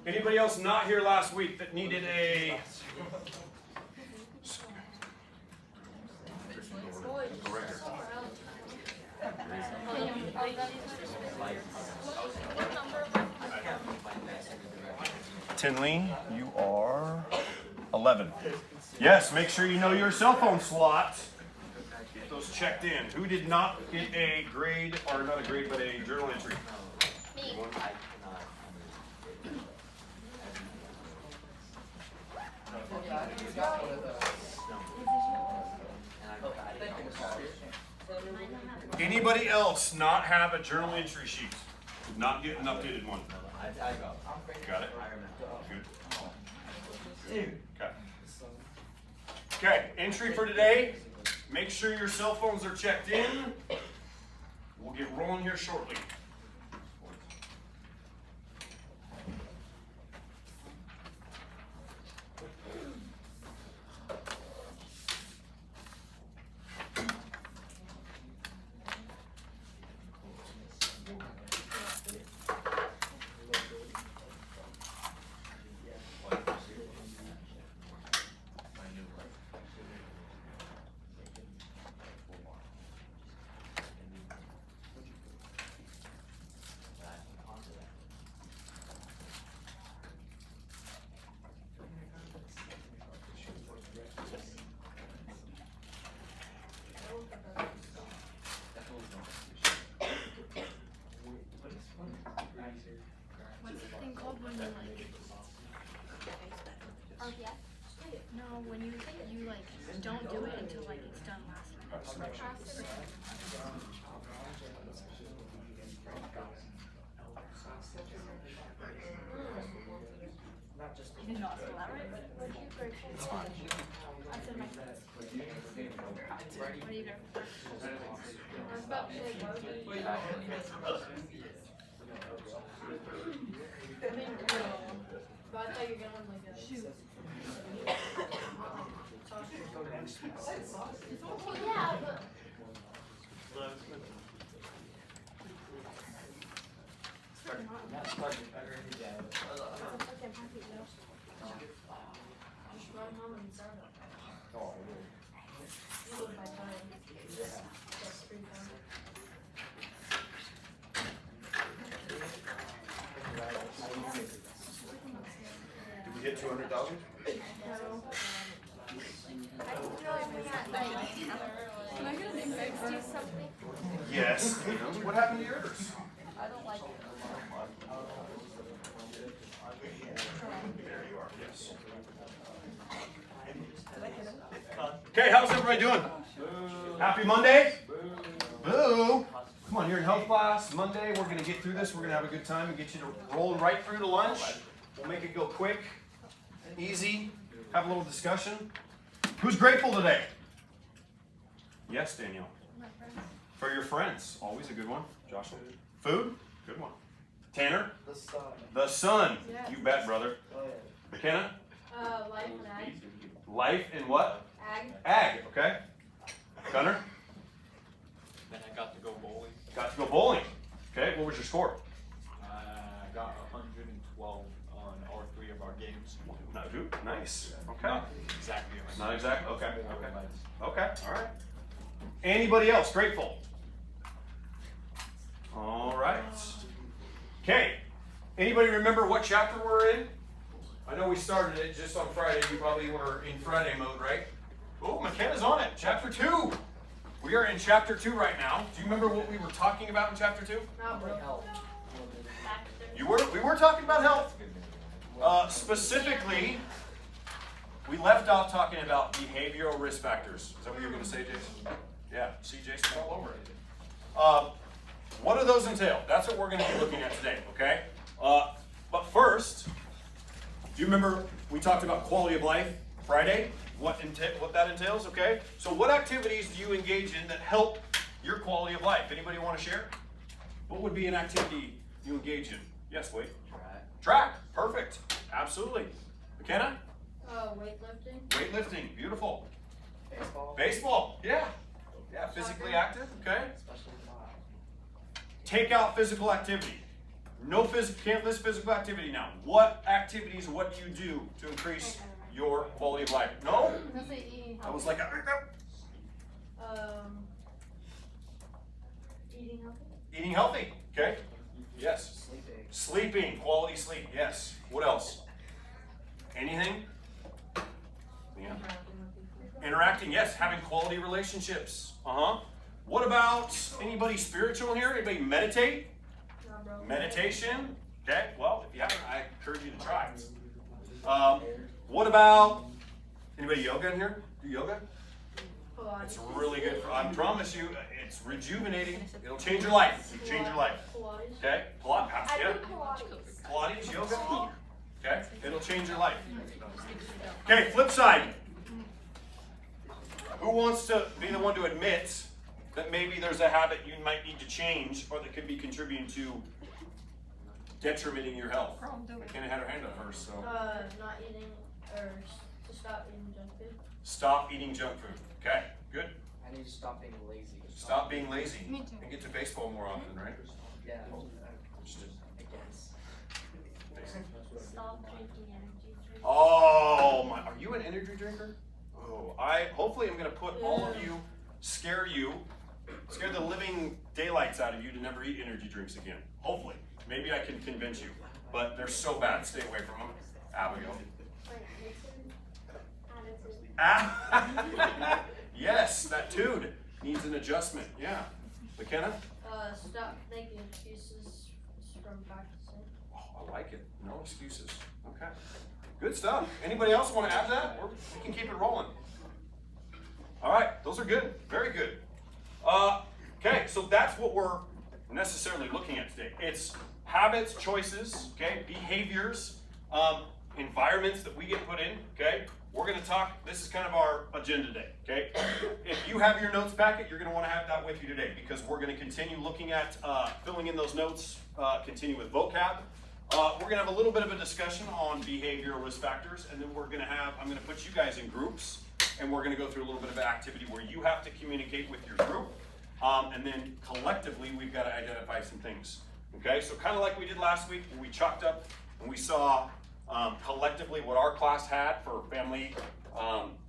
Anybody else not here last week that needed a... Tinley, you are 11. Yes, make sure you know your cell phone slot. Get those checked in. Who did not get a grade, or not a grade, but a journal entry? Me. Anybody else not have a journal entry sheet? Not get an updated one? Got it? Good. Okay. Okay, entry for today. Make sure your cell phones are checked in. We'll get rolling here shortly. When you like don't do it until like it's done last minute. You did not spell that right? I said my friends. What do you do? But I thought you were gonna have like a shoot. Yeah, but Did we hit 200,000? can I get an do something? Yes. What happened to yours? I don't like it. There you are, yes. Okay, how's everybody doing? Happy Monday? Boo! Come on, you're in health class. Monday, we're going to get through this. We're going to have a good time and get you to roll right through to lunch. We'll make it go quick, easy, have a little discussion. Who's grateful today? Yes, Danielle. My friends. For your friends. Always a good one. Joshua. Food? Good one. Tanner? The sun. The sun. Yes. You bet, brother. Oh, yeah. McKenna? Life and ag. Life in what? Ag. Ag, okay. Gunner? Then I got to go bowling. Got to go bowling. Okay, what was your score? I got 112 on all three of our games. No, dude. Nice. Okay. Not exactly. Not exact. Okay. Okay. Okay. All right. Anybody else grateful? All right. Okay. Anybody remember what chapter we're in? I know we started it just on Friday. You probably were in Friday mode, right? Oh, McKenna's on it. Chapter 2. We are in chapter 2 right now. Do you remember what we were talking about in chapter 2? Not really. We were talking about health. Specifically, we left off talking about behavioral risk factors. Is that what you were going to say, Jason? Yeah, see Jason all over it. What do those entail? That's what we're going to be looking at today, okay? But first, do you remember we talked about quality of life Friday? What that entails, okay? So what activities do you engage in that help your quality of life? Anybody want to share? What would be an activity you engage in? Yes, Wade? Track. Perfect. Absolutely. McKenna? Weightlifting. Weightlifting. Beautiful. Baseball. Baseball. Yeah. Yeah, physically active, okay? Especially tomorrow. Take out physical activity. can't list physical activity now. What activities, what do you do to increase your quality of life? No? Let's say eating I was healthy. like, Eating healthy. eating healthy, okay? Yes. Sleeping. Sleeping, quality sleep, yes. What else? Anything? Yeah. Interacting, yes. Having quality relationships. What about anybody spiritual here? Anybody meditate? No, bro. Meditation? Okay, well, if you haven't, I encourage you to try it. What about anybody yoga in here? Do yoga? Pilates. It's really good. I promise you, it's rejuvenating. It'll change your life. It'll change your life. Pilates. Okay? Pilates, I yeah. do Pilates. Pilates, yoga. Okay? It'll change your life. Okay, flip side. Who wants to be the one to admit that maybe there's a habit you might need to change or that could be contributing to detrimenting your health? McKenna had her hand up first, so. Not eating or to stop eating junk food. Stop eating junk food. Okay, good. I need to stop being lazy. Stop being lazy Me too. and get to baseball more often, right? Yeah. Just- I guess. Stop drinking energy drinks. Oh my! Are you an energy drinker? Oh, hopefully I'm gonna put all of you, scare the living daylights out of you to never eat energy drinks again. Hopefully, maybe I can convince you, but they're so bad. Stay away from them, Abigail. Yes, that dude needs an adjustment. Yeah, McKenna. Stop making excuses from practicing. Oh, I like it. No excuses. Okay. Good stuff. Anybody else want to add that? We can keep it rolling. All right. Those are good. Very good. Okay. So that's what we're necessarily looking at today. It's habits, choices, okay, behaviors, environments that we get put in, okay? We're going to talk, this is kind of our agenda today, okay? If you have your notes packet, you're going to want to have that with you today because we're going to continue looking at filling in those notes, continue with vocab. We're going to have a little bit of a discussion on behavioral risk factors, and then I'm going to put you guys in groups, and we're going to go through a little bit of an activity where you have to communicate with your group, and then collectively we've got to identify some things, okay? So kind of like we did last week where we chalked up and we saw collectively what our class had for family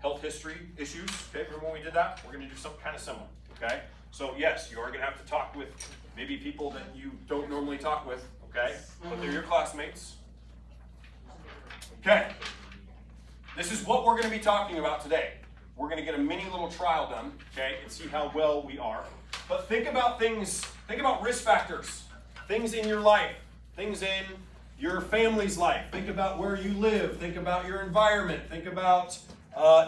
health history issues, okay? Remember when we did that? We're going to do something kind of similar, okay? So yes, you are going to have to talk with maybe people that you don't normally talk with, okay? But they're your classmates. Okay. This is what we're going to be talking about today. We're going to get a mini little trial done, okay, and see how well we are. But think about risk factors, things in your life, things in your family's life. Think about where you live. Think about your environment. Think about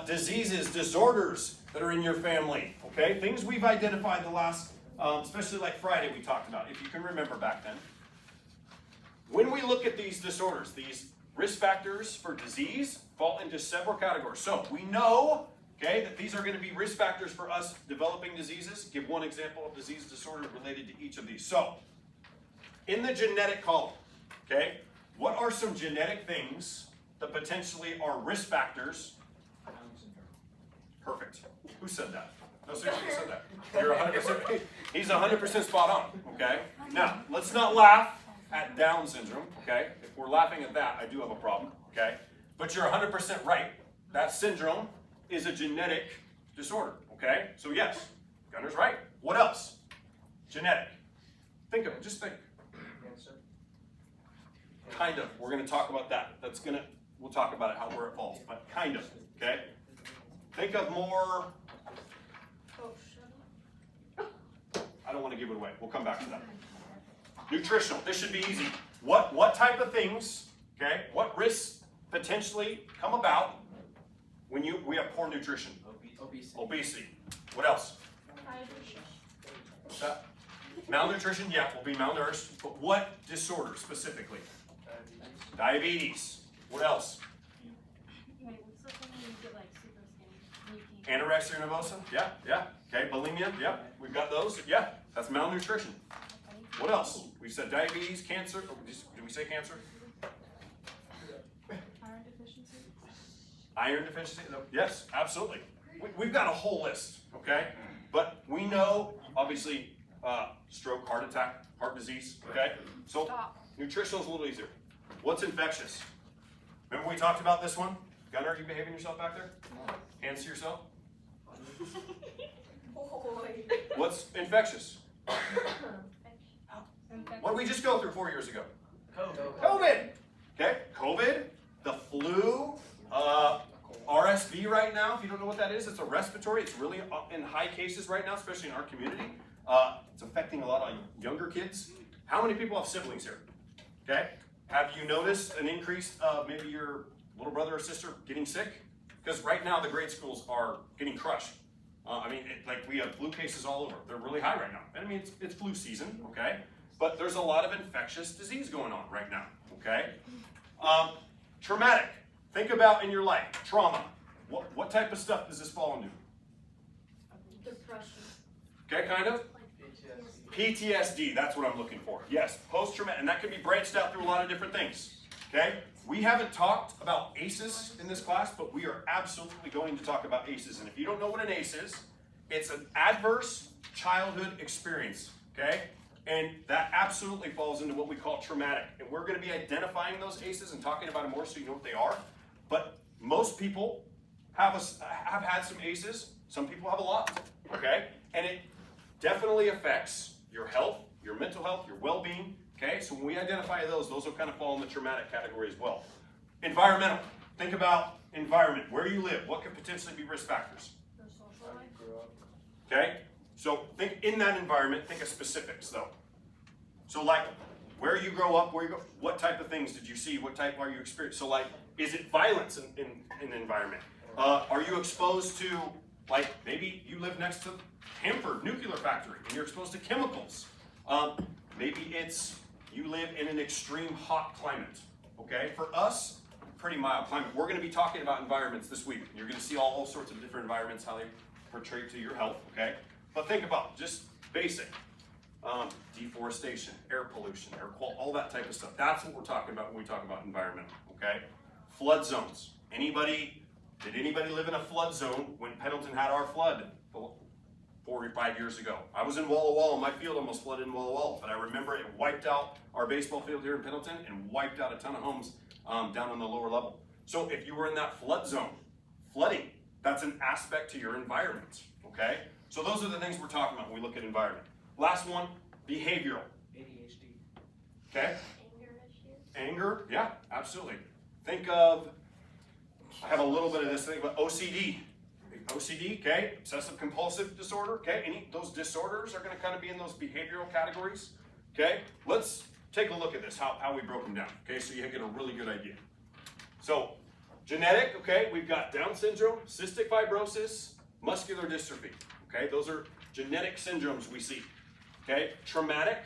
diseases, disorders that are in your family, okay? Things we've identified the last, especially like Friday we talked about, if you can remember back then. When we look at these disorders, these risk factors for disease fall into several categories. So we know, okay, that these are going to be risk factors for us developing diseases. Give one example of disease disorder related to each of these. So, in the genetic column, okay, what are some genetic things that potentially are risk factors? Perfect. Who said that? No, seriously, who said that? You're 100%. He's 100% spot on, okay? Now, let's not laugh at Down syndrome, okay? If we're laughing at that, I do have a problem, okay? But you're 100% right. That syndrome is a genetic disorder, okay? So yes, Gunner's right. What else? Genetic. Think of it, just think. Cancer. Kind of. We're going to talk about that. We'll talk about it, where it falls, but kind of, okay? Think of more, Oh, shut up. I don't want to give it away. We'll come back to that. Nutritional. This should be easy. What type of things, okay, what risks potentially come about when we have poor nutrition? Obesity. Obesity. What else? What's that? Malnutrition, yeah, we'll be malnourished. But what disorder specifically? Diabetes. What else? Wait, what's the thing when you get like super skinny? And you Anorexia nervosa? Yeah. Okay, bulimia? Yeah, we've got those. Yeah, that's malnutrition. What else? We said diabetes, cancer. Oh, did we say cancer? iron deficiency? Iron deficiency? No. Yes, absolutely. We've got a whole list, okay? But we know, obviously, stroke, heart attack, heart disease, okay? So, Stop. Nutritional is a little easier. What's infectious? Remember we talked about this one? Gunnar, are you behaving yourself back there? Hands to yourself. Boy. What's infectious? What did we just go through 4 years ago? COVID. Okay, COVID, the flu, RSV right now, if you don't know what that is, it's a respiratory. It's really in high cases right now, especially in our community. It's affecting a lot of younger kids. How many people have siblings here? Okay, have you noticed an increase of maybe your little brother or sister getting sick? Because right now the grade schools are getting crushed. Like we have flu cases all over. They're really high right now. And I mean, it's flu season, okay? But there's a lot of infectious disease going on right now, okay? Traumatic. Think about in your life, trauma. What type of stuff does this fall into? Depression. Okay, kind of? PTSD, that's what I'm looking for. Yes, post-traumatic, and that can be branched out through a lot of different things, okay? We haven't talked about ACEs in this class, but we are absolutely going to talk about ACEs. And if you don't know what an ACE is, it's an adverse childhood experience, okay? And that absolutely falls into what we call traumatic. And we're going to be identifying those ACEs and talking about them more so you know what they are. But most people have had some ACEs. Some people have a lot, okay? And it definitely affects your health, your mental health, your well-being, okay? So when we identify those will kind of fall in the traumatic category as well. Environmental. Think about environment, where you live. What could potentially be risk factors? Your social life. Okay? So think in that environment, think of specifics though. So like where you grow up, what type of things did you see? What type are you experiencing? So like, is it violence in the environment? Are you exposed to, like maybe you live next to Hanford nuclear factory and you're exposed to chemicals. Maybe it's you live in an extreme hot climate. Okay, for us, pretty mild climate. We're going to be talking about environments this week. You're going to see all sorts of different environments, how they portray to your health. Okay, but think about just basic deforestation, air pollution, air quality, all that type of stuff. That's what we're talking about when we talk about environmental. Okay, flood zones. Did anybody live in a flood zone when Pendleton had our flood 4 or 5 years ago? I was in Walla Walla. My field almost flooded in Walla Walla, but I remember it wiped out our baseball field here in Pendleton and wiped out a ton of homes down on the lower level. So if you were in that flood zone, flooding, that's an aspect to your environment, okay? So those are the things we're talking about when we look at environment. Last one, behavioral. ADHD. Okay? Anger issues. Anger, yeah, absolutely. Think of, I have a little bit of this thing, but OCD. OCD, okay, obsessive compulsive disorder, okay, those disorders are going to kind of be in those behavioral categories, okay. Let's take a look at this, how we broke them down, okay, so you get a really good idea. So, genetic, okay, we've got Down syndrome, cystic fibrosis, muscular dystrophy, okay, those are genetic syndromes we see, okay. Traumatic,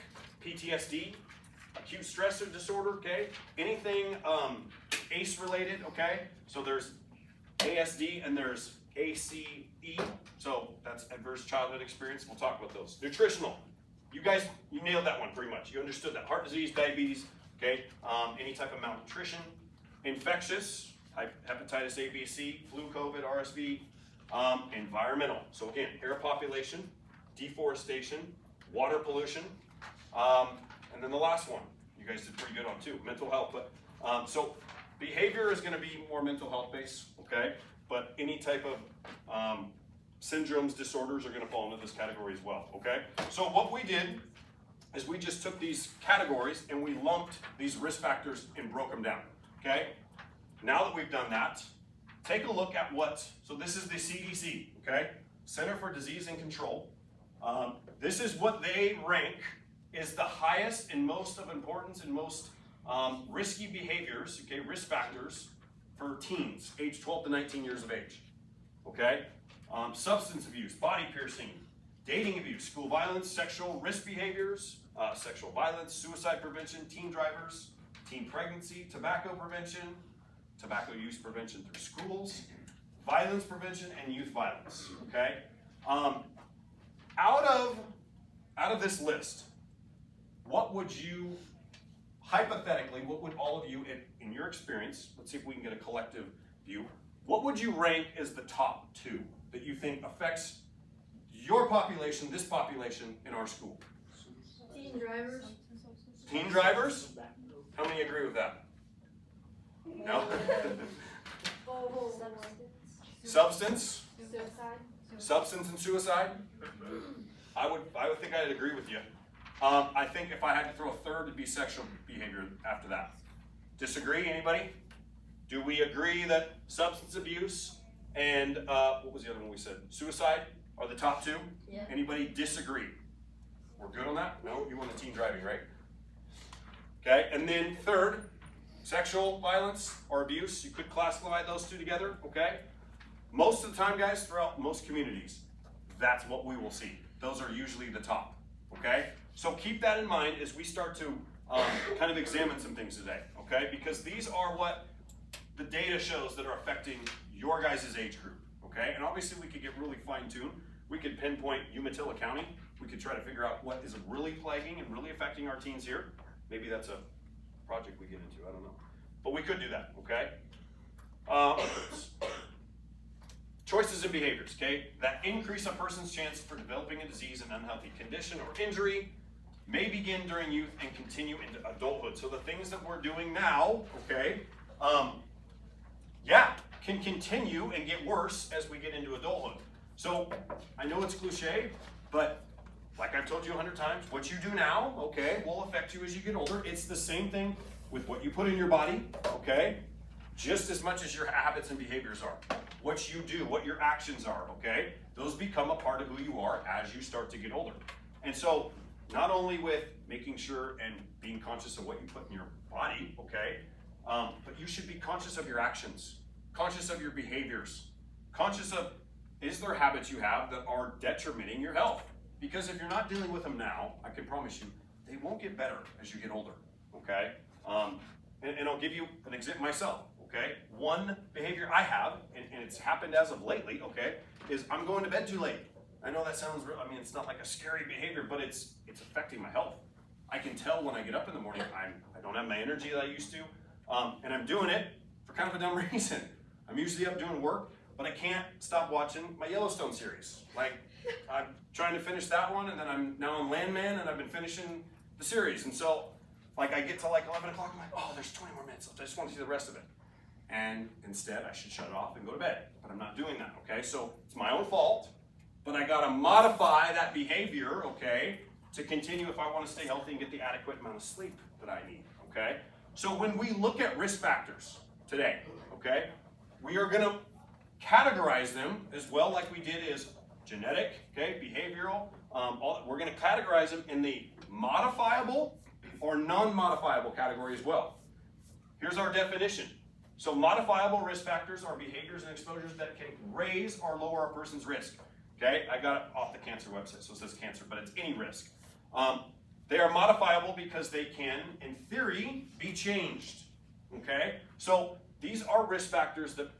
PTSD, acute stressor disorder, okay, anything ACE related, okay, so there's ASD and there's ACE, so that's adverse childhood experience. We'll talk about those. Nutritional, you guys, you nailed that one pretty much. You understood that. Heart disease, diabetes, okay, any type of malnutrition. Infectious, hepatitis A, B, C, flu, COVID, RSV. Environmental, so again, air population, deforestation, water pollution, and then the last one, you guys did pretty good on too, mental health. But so behavior is going to be more mental health based, okay? But any type of syndromes, disorders are going to fall into this category as well, okay? So what we did is we just took these categories and we lumped these risk factors and broke them down, okay? Now that we've done that, take a look at so this is the CDC, okay? Center for Disease and Control. This is what they rank is the highest and most of importance and most risky behaviors, okay, risk factors for teens, age 12 to 19 years of age, okay? Substance abuse, body piercing, dating abuse, school violence, sexual risk behaviors, sexual violence, suicide prevention, teen drivers, teen pregnancy, tobacco prevention, tobacco use prevention through schools, violence prevention, and youth violence, okay? Out of this list, what would you, hypothetically, what would all of you, in your experience, let's see if we can get a collective view, what would you rank as the top 2 that you think affects your population, this population in our school? Teen drivers. Teen drivers? How many agree with that? No? Substance? Suicide. Substance and suicide? I would think I'd agree with you. I think if I had to throw a third, it'd be sexual behavior after that. Disagree, anybody? Do we agree that substance abuse and, what was the other one we said? Suicide are the top two? Yeah. Anybody disagree? We're good on that? No? You want a teen driving, right? Okay, and then third, sexual violence or abuse. You could classify those two together, okay? Most of the time, guys, throughout most communities, that's what we will see. Those are usually the top, okay? So keep that in mind as we start to kind of examine some things today, okay? Because these are what the data shows that are affecting your guys' age group, okay? And obviously we could get really fine-tuned. We could pinpoint Umatilla County. We could try to figure out what is really plaguing and really affecting our teens here. Maybe that's a project we get into, I don't know. But we could do that, okay? Choices and behaviors, okay? That increase a person's chance for developing a disease, an unhealthy condition, or injury may begin during youth and continue into adulthood. So the things that we're doing now, okay, can continue and get worse as we get into adulthood. So I know it's cliche, but like I've told you 100 times, what you do now, okay, will affect you as you get older. It's the same thing with what you put in your body, okay, just as much as your habits and behaviors are. What you do, what your actions are, okay, those become a part of who you are as you start to get older. And so not only with making sure and being conscious of what you put in your body, okay, but you should be conscious of your actions, conscious of your behaviors, conscious of, is there habits you have that are detrimenting your health? Because if you're not dealing with them now, I can promise you, they won't get better as you get older, okay? And I'll give you an example myself, okay? One behavior I have, and it's happened as of lately, okay, is I'm going to bed too late. I know that sounds, I mean, it's not like a scary behavior, but it's affecting my health. I can tell when I get up in the morning, I don't have my energy that I used to, and I'm doing it for kind of a dumb reason. I'm usually up doing work, but I can't stop watching my Yellowstone series. Like, I'm trying to finish that one, and then I'm now on Landman, and I've been finishing the series. And so, like, I get to like 11 o'clock, I'm like, oh, there's 20 more minutes left. I just want to see the rest of it. And instead, I should shut it off and go to bed. But I'm not doing that, okay? So it's my own fault, but I gotta modify that behavior, okay, to continue if I want to stay healthy and get the adequate amount of sleep that I need, okay? So when we look at risk factors today, okay, we are gonna categorize them as well, like we did is genetic, okay, behavioral. We're going to categorize them in the modifiable or non-modifiable category as well. Here's our definition. So modifiable risk factors are behaviors and exposures that can raise or lower a person's risk. Okay, I got it off the cancer website, so it says cancer, but it's any risk. They are modifiable because they can, in theory, be changed. Okay, so these are risk factors that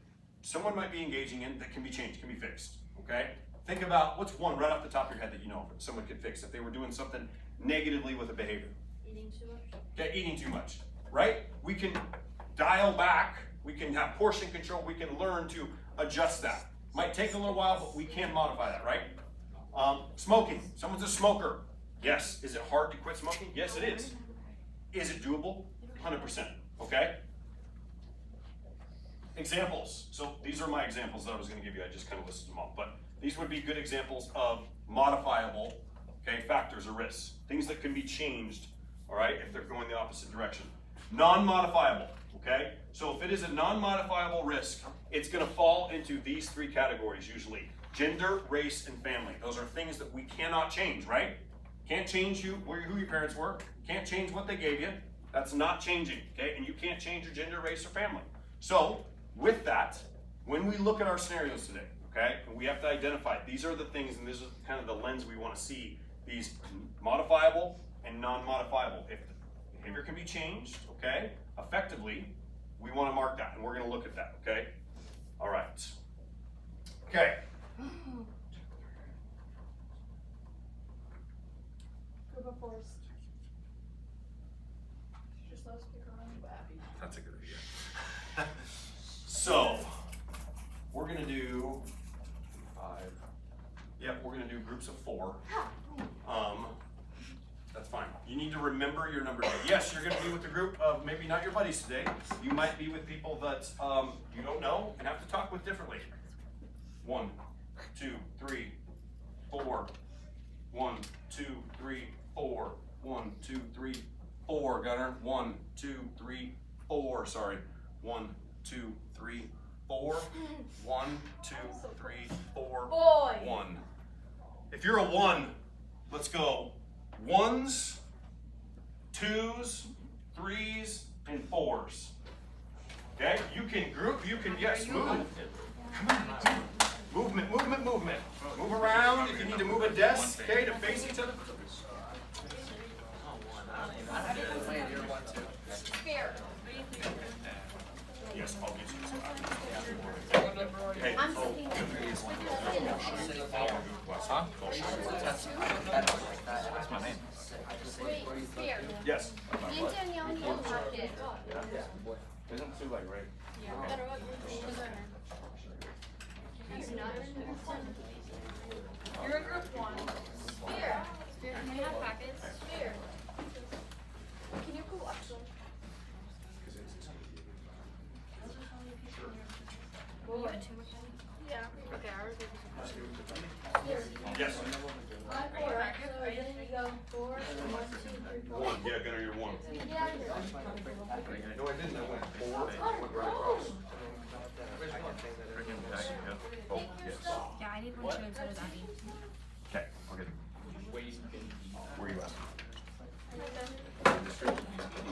someone might be engaging in that can be changed, can be fixed, okay? Think about what's one right off the top of your head that you know someone could fix if they were doing something negatively with a behavior. Eating too much. Okay, eating too much, right? We can dial back, we can have portion control, we can learn to adjust that. Might take a little while, but we can modify that, right? Smoking, someone's a smoker. Yes, is it hard to quit smoking? Yes, it is. Is it doable? 100%, okay? Examples. So these are my examples that I was going to give you. I just kind of listed them off. But these would be good examples of modifiable, okay, factors or risks. Things that can be changed, all right, if they're going the opposite direction. Non-modifiable, okay? So if it is a non-modifiable risk, it's going to fall into these three categories usually. Gender, race, and family. Those are things that we cannot change, right? Can't change who your parents were. Can't change what they gave you. That's not changing, okay? And you can't change your gender, race, or family. So with that, when we look at our scenarios today, okay, and we have to identify, these are the things, and this is kind of the lens we want to see, these modifiable and non-modifiable. If the behavior can be changed, okay, effectively, we want to mark that, and we're going to look at that, okay? All right. Okay. Group of fours. Just let us pick around. That's a good idea. So, we're going to do 5. Yep, we're going to do groups of 4. That's fine. You need to remember your number today. Yes, you're going to be with a group of maybe not your buddies today. You might be with people that you don't know and have to talk with differently. 1, 2, 3, 4. 1, 2, 3, 4. 1, 2, 3, 4. Gunner. 1, 2, 3, 4. Sorry. 1, 2, 3, 4. 1, 2, 3, 4. Boy. 1. If you're a 1, let's go 1s, 2s, 3s, and 4s. Okay? You can group, you can, yes, move. Come on. Movement, movement, movement. Move around. If you need to move a desk, okay, to face each other. Speer. Yes, I'll get you. Hey, I'm oh, sitting. Huh? That's my name. Wait, Speer. yes. Me and Danielle need to talk it. Isn't Sue like right? He's not. You're in group 1. Speer. Spirit, can we have packets? Speer. Can you go up some? You had too much? Yeah. Okay, I was Yes. I'm 4, so then you go 4, 1, 2, 3, 4. 1. Yeah, Gunner, you're 1. Get out of here. No, I didn't. I went 4. Went right Oh, across. take your stuff. Yeah, I need one too instead of Daddy. Okay, I'll get it. Where are you at?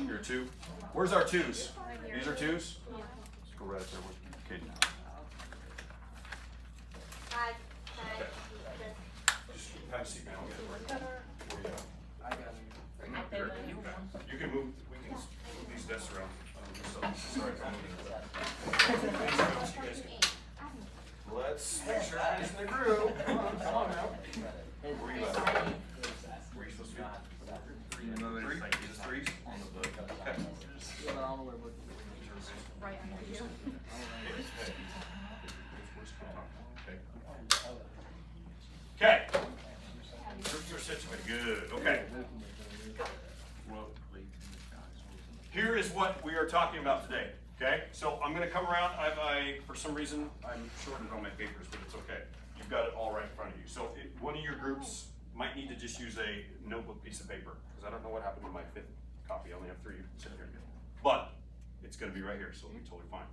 You're a 2. Where's our 2s? These are 2s? Let's go right up there with Katie. Hi. Just have a seat, man. I'll get it. Where you at? I got Here. You can move, we can move these desks around. Sorry if I'm moving. You guys can- Let's make sure everybody's in the groove. Come on now. Where you at? Where you supposed to be? 3? Is this 3s? Okay. Right. Okay. Groups are situated. Good. Okay. Here is what we are talking about today. Okay. So I'm going to come around. For some reason, I'm shorted on my papers, but it's okay. You've got it all right in front of you. So one of your groups might need to just use a notebook piece of paper because I don't know what happened to my 5th copy. I only have 3 sitting here. But it's going to be right here, so it'll be totally fine.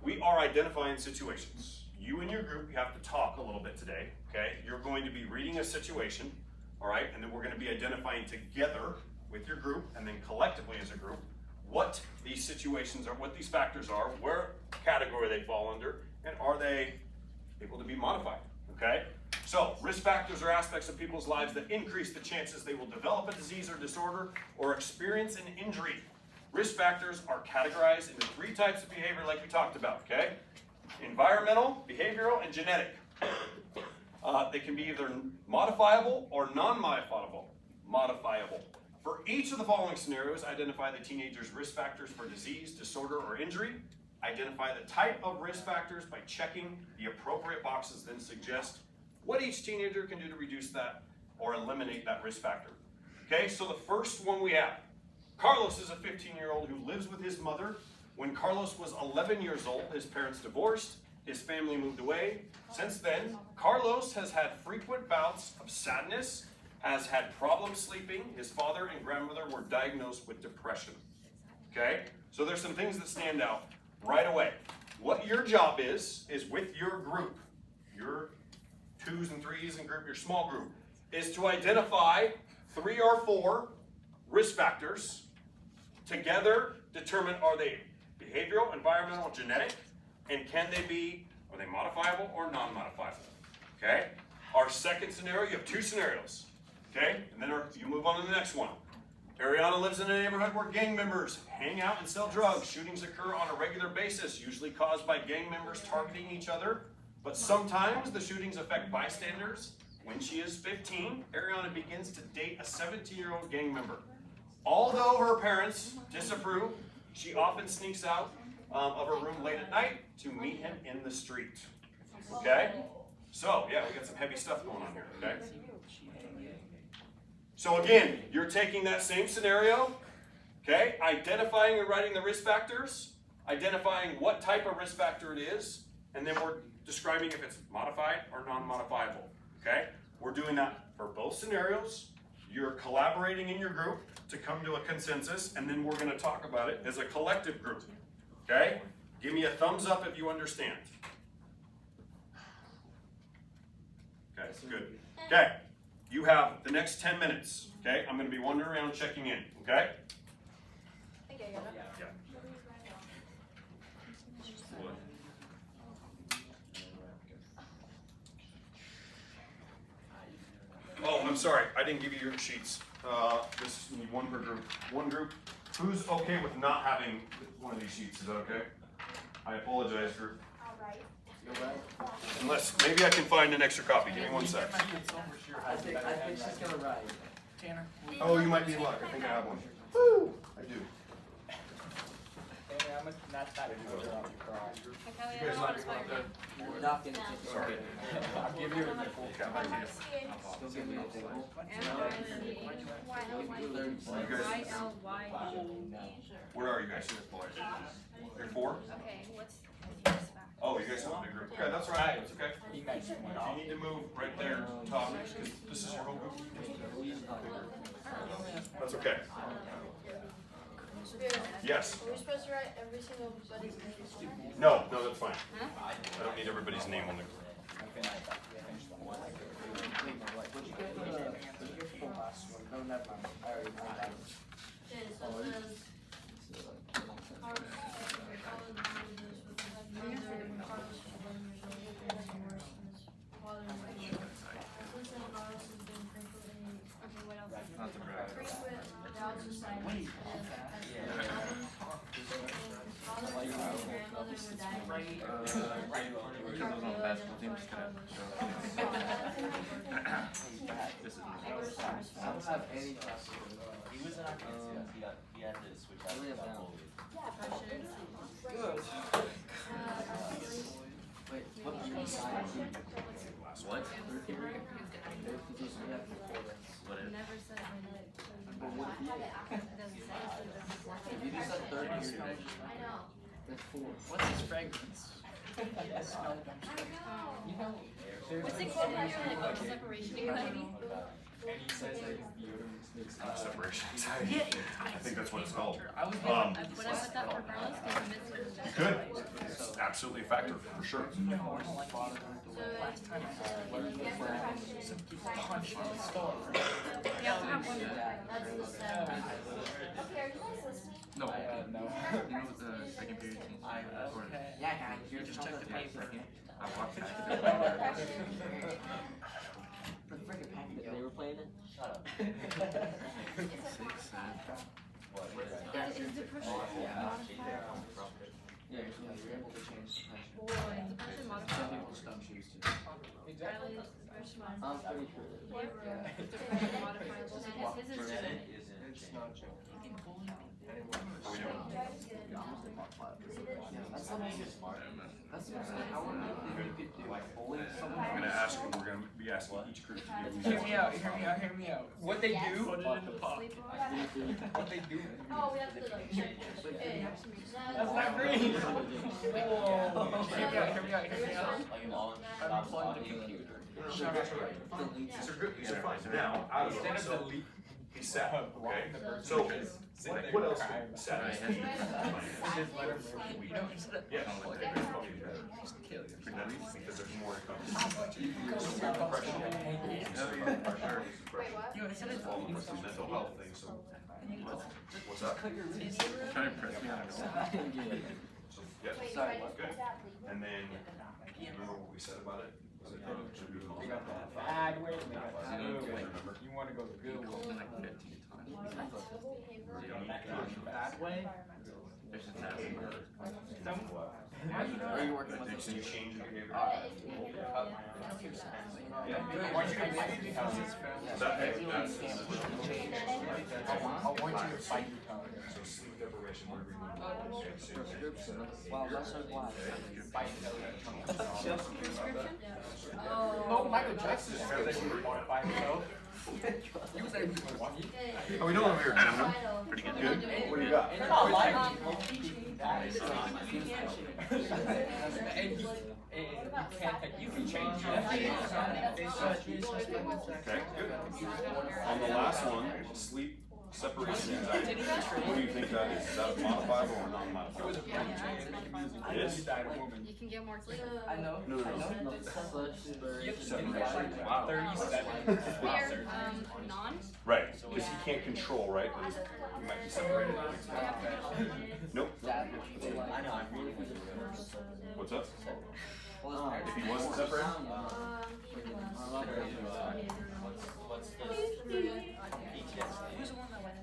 We are identifying situations. You and your group, you have to talk a little bit today, okay? You're going to be reading a situation, all right? And then we're going to be identifying together with your group and then collectively as a group what these situations are, what these factors are, where category they fall under, and are they able to be modified, okay? So, risk factors are aspects of people's lives that increase the chances they will develop a disease or disorder or experience an injury. Risk factors are categorized into 3 types of behavior like we talked about, okay? Environmental, behavioral, and genetic. They can be either modifiable or non-modifiable. For each of the following scenarios, identify the teenager's risk factors for disease, disorder, or injury. Identify the type of risk factors by checking the appropriate boxes, then suggest what each teenager can do to reduce that or eliminate that risk factor. Okay, so the first one we have, Carlos is a 15-year-old who lives with his mother. When Carlos was 11 years old, his parents divorced, his family moved away. Since then, Carlos has had frequent bouts of sadness, has had problems sleeping. His father and grandmother were diagnosed with depression. Okay, so there's some things that stand out right away. What your job is with your group, your 2s and 3s and group, your small group, is to identify 3 or 4 risk factors. Together, determine are they behavioral, environmental, genetic, and are they modifiable or non-modifiable? Okay? Our second scenario, you have 2 scenarios. Okay? And then you move on to the next one. Ariana lives in a neighborhood where gang members hang out and sell drugs. Shootings occur on a regular basis, usually caused by gang members targeting each other. But sometimes the shootings affect bystanders. When she is 15, Ariana begins to date a 17-year-old gang member. Although her parents disapprove, she often sneaks out of her room late at night to meet him in the street. Okay? So, yeah, we got some heavy stuff going on here, okay? So again, you're taking that same scenario, okay, identifying and writing the risk factors, identifying what type of risk factor it is, and then we're describing if it's modified or non-modifiable, okay? We're doing that for both scenarios. You're collaborating in your group to come to a consensus, and then we're gonna talk about it as a collective group, okay? Give me a thumbs up if you understand. Okay, good. Okay, you have the next 10 minutes, okay? I'm gonna be wandering around checking in, okay? I think I got it. Yeah. Oh, I'm sorry, I didn't give you your sheets. This you need one per group. One group. Who's okay with not having one of these sheets? Is that okay? I apologize for. Alright. Unless maybe I can find an extra copy. Give me one sec. I think she's gonna ride. Tanner. Oh, you might be in luck. I think I have one. Woo! I do. Tanner, I must not type it off your car. Okay, You guys I like don't to go up there? You're not gonna take it. Sorry. I'll give you a nickel. Don't give me a nickel. Where are you guys? You're 4? Okay, what's the risk factor? Oh, you guys have a big group. Okay, that's all right. That's okay. He mentioned one. If you need to move right there, Tom, because this is your whole group. That's okay. Spear, Yes. are we supposed to write every single buddy's name? No, that's fine. I don't need everybody's name on the group. What'd you get for the last one? No, never mind. I already know that. Okay, so it says Carlos, Carlos Menendez with his mother, Carlos Menendez with his father, since then Carlos has been frequently, Okay, what else? frequent without society. His father and his grandmother were diagnosed. I don't have any classes. He was in our class, he had to switch out to that whole. Good. Wait, what do you decide? What? What is? Never said anything. But what if you- It doesn't say, so it doesn't work. if you do that third period, I know. that's 4. What's his fragrance? Smell You know, What's it called when you're like separation anxiety? And he says that his deodorant smells. Separation anxiety. I think that's what it's called. I was When I put that for Carlos, because he missed it. Good. It's absolutely a factor for sure. No, I don't like father. Last time I had to learn the flag, some people punched in the store. You have to have one. That's the sad. Okay, are you guys listening? No, No. you know the second period change. I recorded. yeah, guys, You just check the tape second. I walked back. the freaking packet that they were playing in. Shut up. 6, 7. Is depression modified? Yeah, you're able to change the pressure. Is depression modified? People stop shoes too. Riley, is depression modified? I'm pretty sure that it is. Is depression modified? His is just. It's not joking. That's something smart. That's what I'm saying. I wonder if you could do bullying someone. I'm gonna ask them, we're gonna be asking each group to give Hear me out, hear me out, hear me out. What they do? Put it in the pot. What they do? Oh, we have to like check. Hey, That's not green. Whoa. Hear me out, hear me out, hear me out. Like an all Unplug the computer. Shut up. These are good, these are fine. Now, out of Instead it, of so delete. he's set, okay? So, like, what else can we set? Just let him live. You know, instead of. Yeah, like, that's probably better. Just kill yourself. Because there's more to come. Wait, what? You know, instead of All deleting of us someone. mental health things, so. What's up? Trying to press me on a So, yeah, Wait, Sorry, right? good. And then, remember what we said about it? Was it, should we do We it got all? that bad way to make a bad You guys way. remember? You wanna go the good way. like 15 times. Bad way? There's just that one. Are you working with Did you change your behavior? Yeah. I want you to maybe because it's That's. I want you to fight your tongue. So sleep deprivation, where we prescription? Wow, that's so wise. Fight your tongue. Prescription? No, Michael Jackson said that he would modify himself. He was able to walk. How we doing over here, gentlemen? Pretty good. Good. What do you got? They're not like and you can change it. Okay, good. On the last one, sleep separation anxiety. What do you think that is? Is that modifiable or non-modifiable? It is? You can get more sleep. No, no, no. Wow. 37. Speer, non? Right, because he can't control, right? But he might be separated. Nope. I know, I'm really good. What's up? If he wasn't separated?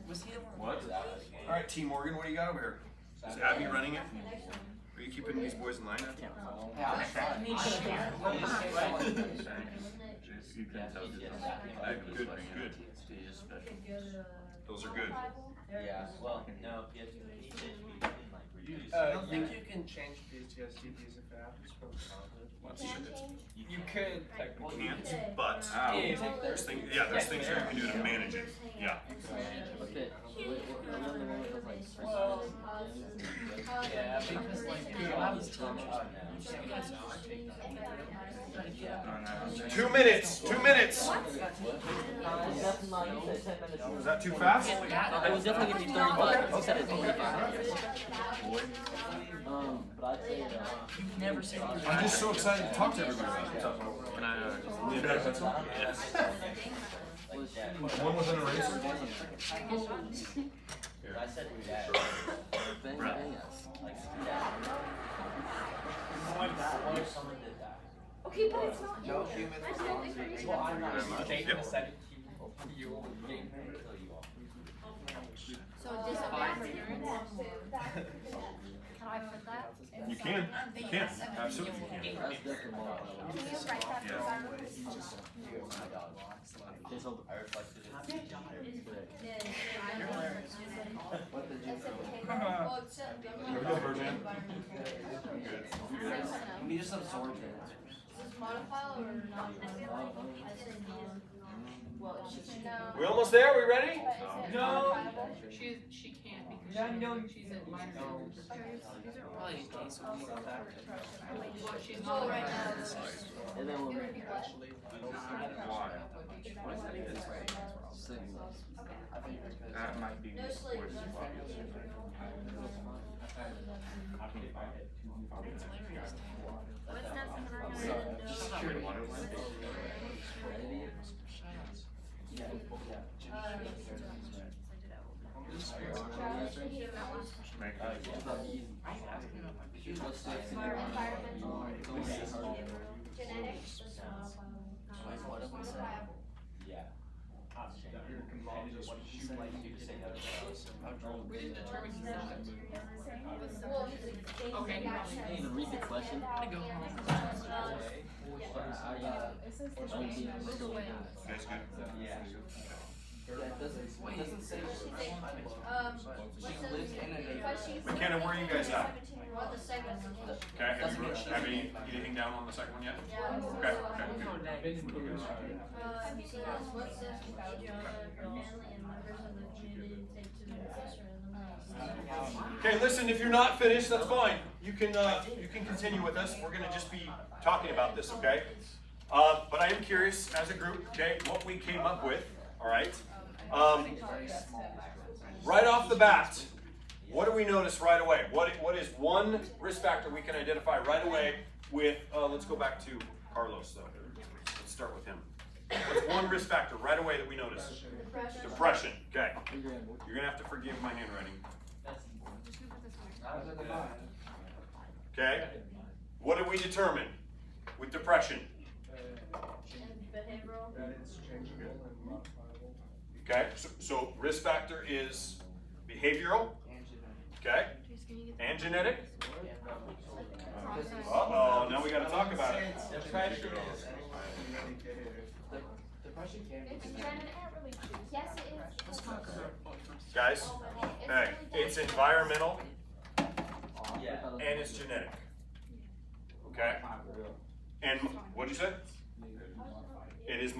What's the What? All right, T. Morgan, what do you got over here? Is Abby running it? Are you keeping these boys in line? You can tell Good, good. Those are good. Yeah, well, no, you said you can like reduce. I don't think you can change PTSD visa for apples from childhood. You could technically. Can't, but Yeah. there's things that you can do to manage it. Yeah. Yeah, because like if you have this time, 2 minutes. 2 minutes. Was that too fast? It was definitely gonna be 35. You said it's 35. But I'd say you've never seen. I'm just so excited to talk to everybody about it. Can I, Need a pencil? yes. One with an eraser? I said that. then Like, yes. someone did that. Okay, but it's not. No human response. Well, I'm not. Jake Yep. was 17-year-old game. So disadvantage parents. Can I put that? You can. You can. Absolutely you can. That's definitely more. Can you write that Yeah. down? Okay, so I reflected it. what did you Here we go, Birdman. Good. You need just absorb it. Is this modifiable or not? Well, she can know. We almost there? We ready? No. She can't because she's in minor probably in case of well, she's Well, not right now. And then we'll Why? signals. That might be No more sleep. What's that? Make Yeah. we didn't determine who that. Okay. You need to read the question. I'm gonna go home. Guys good? Yeah. It doesn't say. McKenna, where are you guys at? What the segment? Okay, have you have anything down on the second one yet? Yeah. Okay, okay, good. He says, what's this about family and members of the community take to the session in the Okay, listen, if you're not finished, that's fine. You can continue with us. We're gonna just be talking about this, okay? But I am curious, as a group, okay, what we came up with, all right? Right off the bat, what do we notice right away? What is one risk factor we can identify right away with, let's go back to Carlos, though. Let's start with him. What's one risk factor right away that we notice? Depression, okay. You're gonna have to forgive my handwriting. Okay? What did we determine with depression? behavioral. That it's changeable and modifiable. Okay, so risk factor is behavioral, okay, and genetic. Uh-oh, now we gotta talk about it. Depression is. Depression can be. Yes, it is. Guys, hey, it's environmental Yeah. and it's genetic. Okay? And what'd you say? It is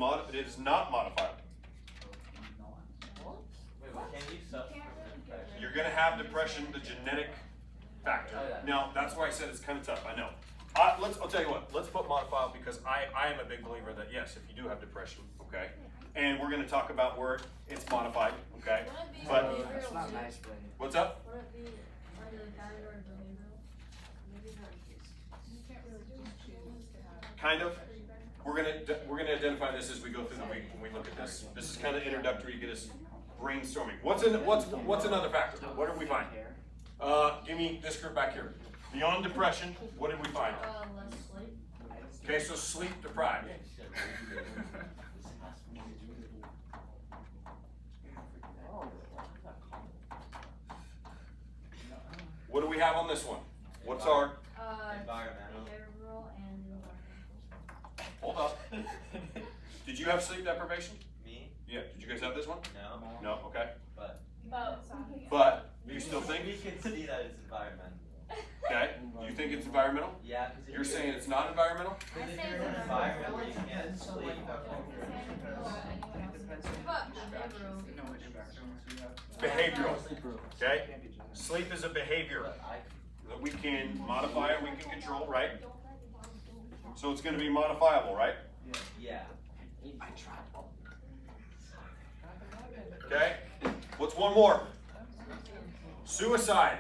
not modifiable. You're gonna have depression, the genetic factor. Now, that's why I said it's kind of tough, I know. I'll tell you what, let's put modifiable because I am a big believer that yes, if you do have depression, okay? And we're gonna talk about where it's modified, okay? But, It's not nice, but. what's up? Would it be under the category of behavioral? Kind of. We're gonna identify this as we go through the week when we look at this. This is kind of introductory, get us brainstorming. What's another factor? What did we find? Give me this group back here. Beyond depression, what did we find? Less sleep. Okay, so sleep deprived. What do we have on this one? What's our? Environmental. Behavioral and environmental. Hold up. Did you have sleep deprivation? Me? Yeah. Did you guys have this one? No. No. Okay. But But do you still think? we can see that it's environmental. Okay. Do you think it's environmental? Yeah. You're saying it's not environmental? Because if you're in an environment where you can't sleep, But behavioral. Behavioral. Okay. Sleep is a behavior that we can modify and we can control, right? So it's going to be modifiable, right? yeah. Okay. What's one more? Suicide.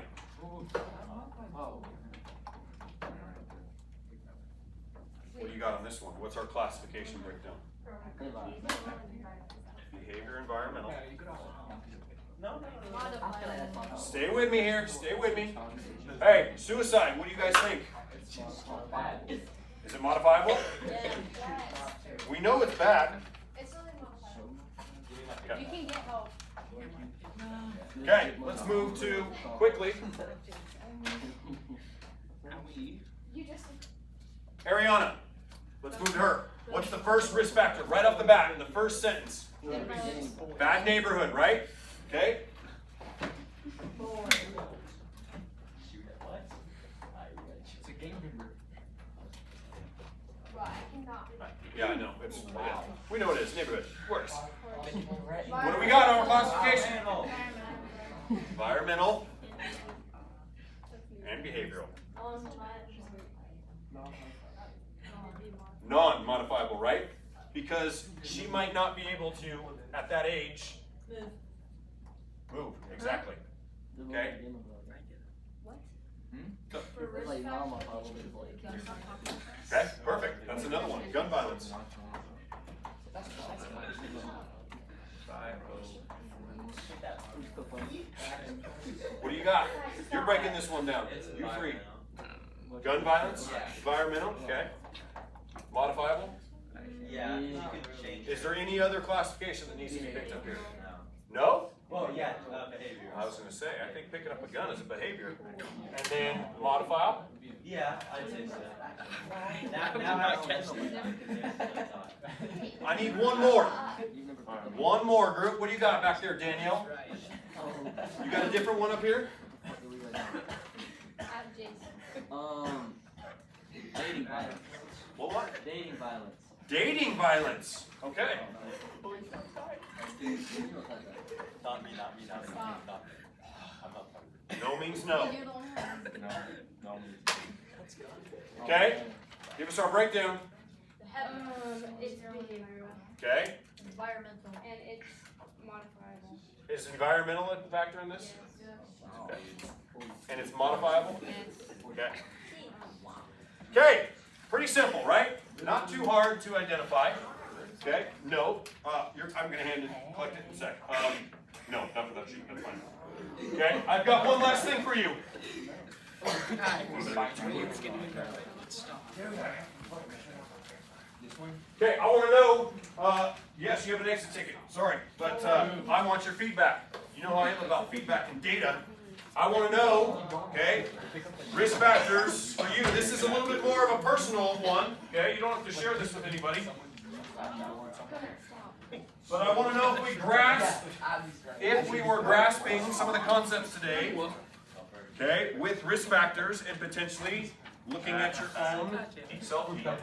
What do you got on this one? What's our classification breakdown? Behavior, environmental. No. Stay with me here. Stay with me. Hey, suicide. What do you guys think? Is it modifiable? We know it's bad. It's only modifiable. Okay. You can get help. Okay, let's move to quickly. You just. Ariana, let's move to her. What's the first risk factor right off the bat in the first sentence? Bad neighborhood, right? Okay. It's a game member. Right, I cannot. Yeah, I know. We know it is. Neighborhood. Works. What do we got on our classification? Environmental and behavioral. Non-modifiable, right? Because she might not be able to, at that age, move. Exactly. Okay? Okay, perfect. That's another one. Gun violence. What do you got? You're breaking this one down. You free. Gun violence? Environmental? Okay. Modifiable? Yeah. You can change. Is there any other classification that needs to be picked up here? No. No? Well, yeah. Behavior. I was going to say, I think picking up a gun is a behavior. And then modifiable? Yeah, I'd say so. Now I catch I need one more. One more, group. What do you got back there, Danielle? You got a different one up here? Dating violence. What? Dating violence. Dating violence. Okay. Not me. I'm not. No means no. You're the one who- No. Okay. Give us our breakdown. It's behavioral. Okay. Environmental. And it's modifiable. Is environmental a factor in this? Yes. Okay. And it's modifiable? Yes. Okay. Okay. Pretty simple, right? Not too hard to identify. Okay. No. I'm going to hand it, collect it in a sec. No, not for that sheet. That's fine. Okay. I've got one last thing for you. Okay, I want to know, yes, you have an exit ticket, sorry, but I want your feedback. You know how I am about feedback and data. I want to know, okay, risk factors for you. This is a little bit more of a personal one, okay? You don't have to share this with anybody. But I want to know if we were grasping some of the concepts today, okay, with risk factors and potentially looking at your own self-healing.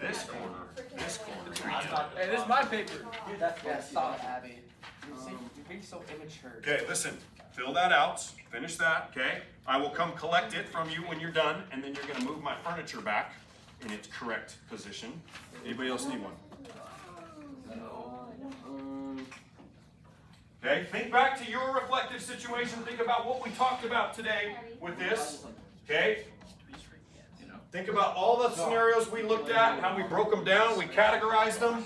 This corner. Hey, this is my paper. Yeah, stop, Abby. You're being so immature. Okay, listen, fill that out, finish that, okay? I will come collect it from you when you're done, and then you're gonna move my furniture back in its correct position. Anybody else need one? Okay, think back to your reflective situation. Think about what we talked about today with this, okay? Think about all the scenarios we looked at, how we broke them down, we categorized them.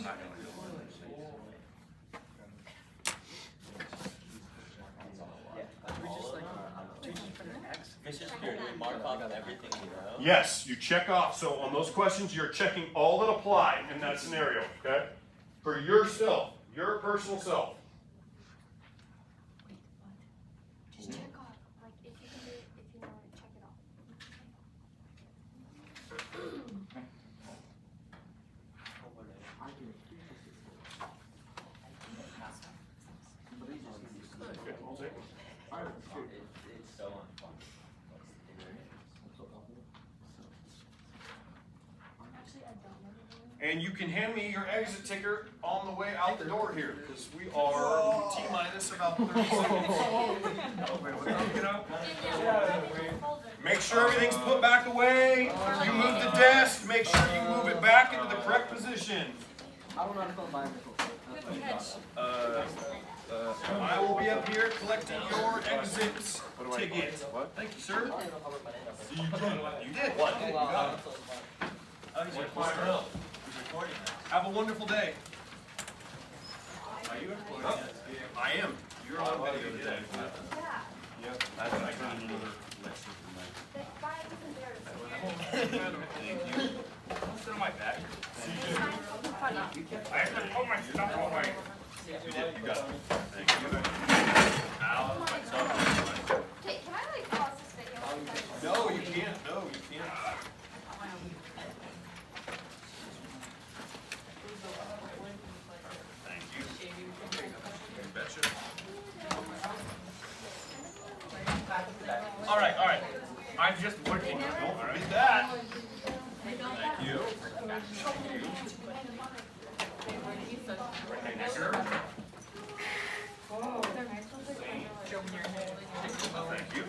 Mission Spirit, we mark off everything we know. Yes, you check off. So on those questions, you're checking all that apply in that scenario, okay? For yourself, your personal self. Just check off. Like if you can do it, if you know it, check it off. Okay, I'll take it. It's so unfun. Actually, I don't know. And you can hand me your exit ticker on the way out the door here, because we are T-minus about 30 seconds. Make sure everything's put back away. You move the desk, make sure you move it back into the correct position. I don't know how to fill mine. I will be up here collecting your exit ticket. Thank you, sir. You did. What? You got it. Oh, he's recording now. He's recording now. Have a wonderful day. Are you recording? Oh, I am. You're on video today. Yeah. Yep. I got another lecture for my. The guy wasn't there. Thank you. Sit on my back. Funny. I have to put my stuff on my. You did. You got it. Thank you. Okay, can I like pause this video? No, you can't. No, you can't. Thank you. You betcha. All right. I'm just working. Don't forget that. Thank you. Sure. Thank you.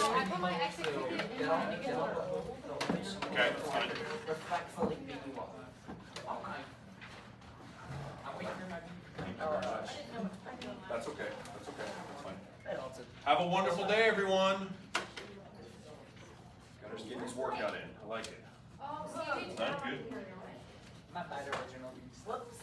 I put my exit ticket in my ticket. Okay, fine. Respectfully beat you up. Thank you very much. That's okay. That's okay. That's fine. Have a wonderful day, everyone. Got to get his workout in. I like it. Oh, CJ, Done? Good. Not bad original. Whoops.